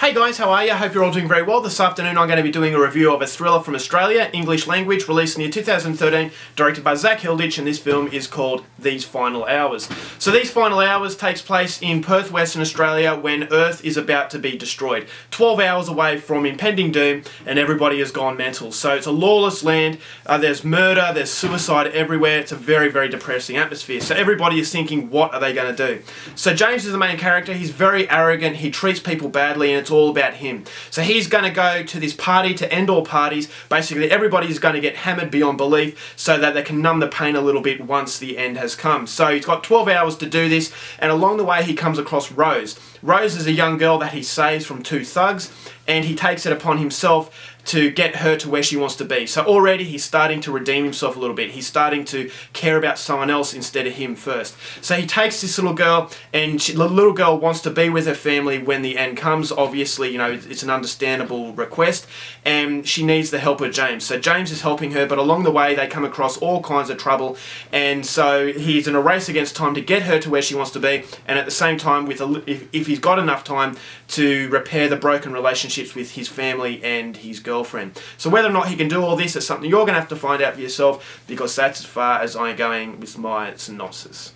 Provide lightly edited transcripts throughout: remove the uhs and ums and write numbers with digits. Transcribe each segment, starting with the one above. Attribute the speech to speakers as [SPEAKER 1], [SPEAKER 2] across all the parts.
[SPEAKER 1] Hey guys, how are you? I hope you're all doing very well. This afternoon I'm going to be doing a review of a thriller from Australia, English language, released in the year 2013, directed by Zach Hilditch, and this film is called These Final Hours. So These Final Hours takes place in Perth, Western Australia, when Earth is about to be destroyed. 12 hours away from impending doom, and everybody has gone mental. So it's a lawless land, there's murder, there's suicide everywhere. It's a very, very depressing atmosphere. So everybody is thinking, what are they going to do? So James is the main character. He's very arrogant, he treats people badly, and it's all about him. So he's going to go to this party to end all parties. Basically everybody's going to get hammered beyond belief so that they can numb the pain a little bit once the end has come. So he's got 12 hours to do this, and along the way he comes across Rose. Rose is a young girl that he saves from two thugs, and he takes it upon himself to get her to where she wants to be. So already he's starting to redeem himself a little bit. He's starting to care about someone else instead of him first. So he takes this little girl, and the little girl wants to be with her family when the end comes. Obviously, you know, it's an understandable request, and she needs the help of James. So James is helping her, but along the way they come across all kinds of trouble, and so he's in a race against time to get her to where she wants to be, and at the same time, if he's got enough time, to repair the broken relationships with his family and his girlfriend. So whether or not he can do all this is something you're going to have to find out for yourself, because that's as far as I'm going with my synopsis.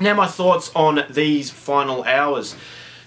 [SPEAKER 1] Now my thoughts on These Final Hours.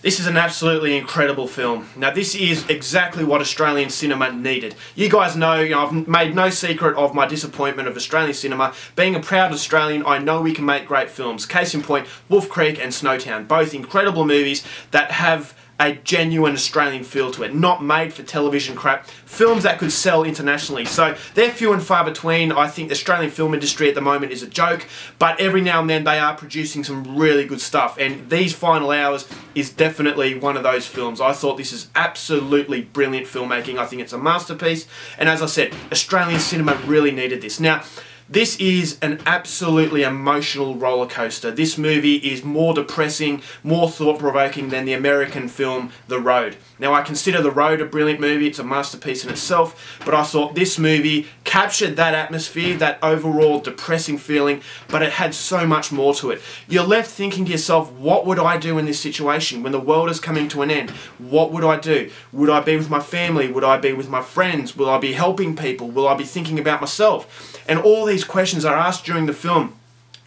[SPEAKER 1] This is an absolutely incredible film. Now this is exactly what Australian cinema needed. You guys know, I've made no secret of my disappointment of Australian cinema. Being a proud Australian, I know we can make great films. Case in point, Wolf Creek and Snowtown. Both incredible movies that have a genuine Australian feel to it, not made for television crap, films that could sell internationally. So they're few and far between. I think the Australian film industry at the moment is a joke, but every now and then they are producing some really good stuff, and These Final Hours is definitely one of those films. I thought this is absolutely brilliant filmmaking. I think it's a masterpiece, and as I said, Australian cinema really needed this. Now, this is an absolutely emotional roller coaster. This movie is more depressing, more thought-provoking than the American film The Road. Now, I consider The Road a brilliant movie. It's a masterpiece in itself, but I thought this movie captured that atmosphere, that overall depressing feeling, but it had so much more to it. You're left thinking to yourself, what would I do in this situation when the world is coming to an end? What would I do? Would I be with my family? Would I be with my friends? Will I be helping people? Will I be thinking about myself? And all these questions are asked during the film,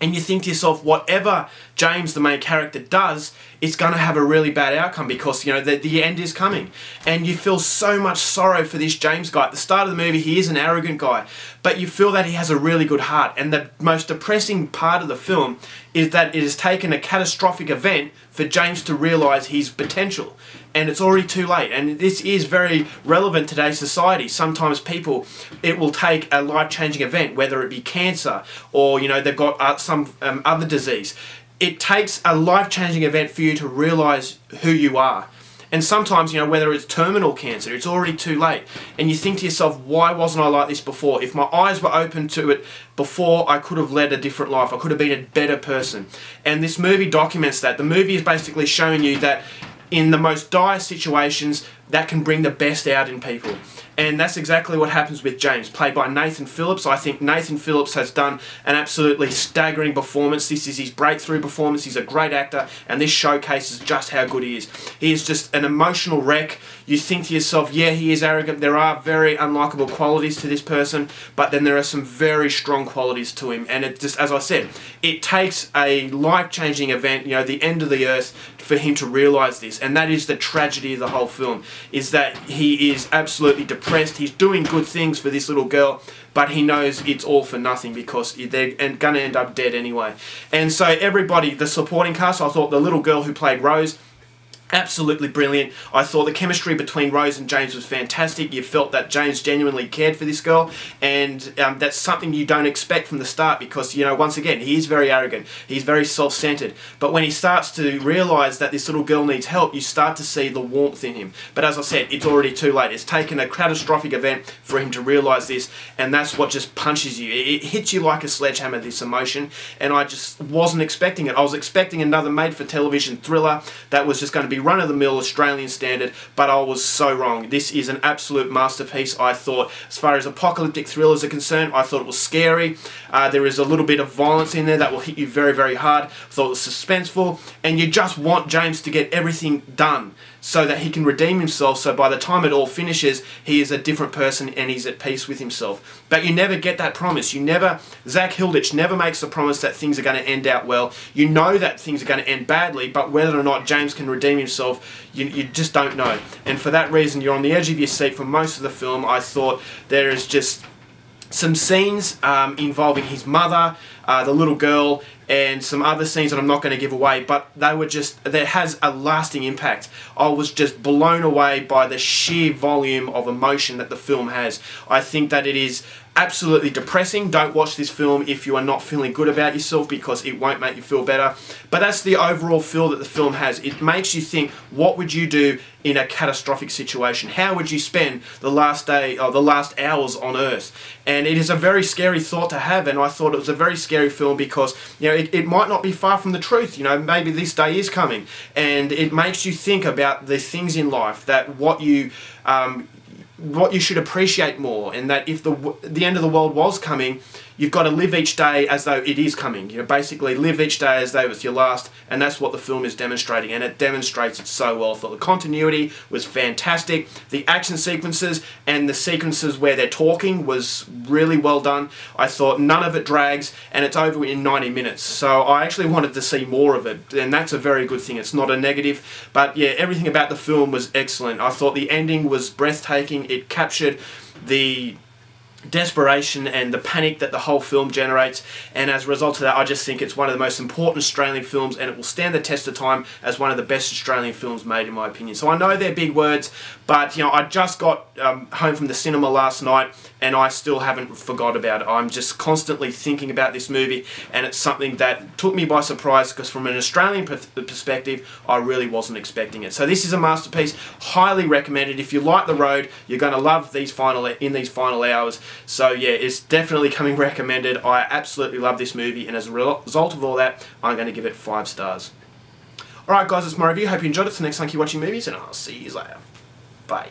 [SPEAKER 1] and you think to yourself, whatever James, the main character, does, it's going to have a really bad outcome, because, you know, the end is coming. And you feel so much sorrow for this James guy. At the start of the movie, he is an arrogant guy, but you feel that he has a really good heart. And the most depressing part of the film is that it has taken a catastrophic event for James to realise his potential. And it's already too late. And this is very relevant to today's society. Sometimes people, it will take a life-changing event, whether it be cancer or, you know, they've got some other disease. It takes a life-changing event for you to realise who you are. And sometimes, you know, whether it's terminal cancer, it's already too late. And you think to yourself, why wasn't I like this before? If my eyes were open to it before, I could have led a different life. I could have been a better person. And this movie documents that. The movie is basically showing you that in the most dire situations, that can bring the best out in people. And that's exactly what happens with James, played by Nathan Phillips. I think Nathan Phillips has done an absolutely staggering performance. This is his breakthrough performance. He's a great actor, and this showcases just how good he is. He is just an emotional wreck. You think to yourself, yeah, he is arrogant. There are very unlikable qualities to this person, but then there are some very strong qualities to him. And it just, as I said, it takes a life-changing event, you know, the end of the earth, for him to realise this. And that is the tragedy of the whole film, is that he is absolutely depressed. He's doing good things for this little girl, but he knows it's all for nothing, because they're going to end up dead anyway. And so everybody, the supporting cast, I thought the little girl who played Rose, absolutely brilliant. I thought the chemistry between Rose and James was fantastic. You felt that James genuinely cared for this girl, and that's something you don't expect from the start, because, you know, once again, he is very arrogant. He's very self-centered. But when he starts to realise that this little girl needs help, you start to see the warmth in him. But as I said, it's already too late. It's taken a catastrophic event for him to realise this, and that's what just punches you. It hits you like a sledgehammer, this emotion, and I just wasn't expecting it. I was expecting another made-for-television thriller that was just going to be run-of-the-mill Australian standard, but I was so wrong. This is an absolute masterpiece. I thought, as far as apocalyptic thrillers are concerned, I thought it was scary. There is a little bit of violence in there that will hit you very, very hard. I thought it was suspenseful, and you just want James to get everything done. so that he can redeem himself, so by the time it all finishes, he is a different person and he's at peace with himself. But you never get that promise. Zach Hilditch never makes the promise that things are going to end out well. You know that things are going to end badly, but whether or not James can redeem himself, you just don't know. And for that reason, you're on the edge of your seat for most of the film. I thought there is just some scenes involving his mother, the little girl, and some other scenes that I'm not going to give away, but there has a lasting impact. I was just blown away by the sheer volume of emotion that the film has. I think that it is absolutely depressing. Don't watch this film if you are not feeling good about yourself, because it won't make you feel better. But that's the overall feel that the film has. It makes you think, what would you do in a catastrophic situation? How would you spend the last day or the last hours on Earth? And it is a very scary thought to have, and I thought it was a very scary film because, you know, it might not be far from the truth. You know, maybe this day is coming, and it makes you think about the things in life that what you should appreciate more, and that if the end of the world was coming, you've got to live each day as though it is coming. You know, basically live each day as though it's your last, and that's what the film is demonstrating, and it demonstrates it so well. I thought the continuity was fantastic. The action sequences and the sequences where they're talking was really well done. I thought none of it drags, and it's over in 90 minutes. So I actually wanted to see more of it, and that's a very good thing. It's not a negative, but yeah, everything about the film was excellent. I thought the ending was breathtaking. It captured the desperation and the panic that the whole film generates, and as a result of that, I just think it's one of the most important Australian films, and it will stand the test of time as one of the best Australian films made, in my opinion. So I know they're big words, but you know, I just got home from the cinema last night and I still haven't forgot about it. I'm just constantly thinking about this movie, and it's something that took me by surprise, because from an Australian perspective, I really wasn't expecting it. So this is a masterpiece, highly recommended. If you like the road, you're going to love these final hours. So yeah, it's definitely coming recommended. I absolutely love this movie, and as a result of all that, I'm going to give it 5 stars. Alright guys, that's my review. Hope you enjoyed it. So next time, keep watching movies, and I'll see you later. Bye.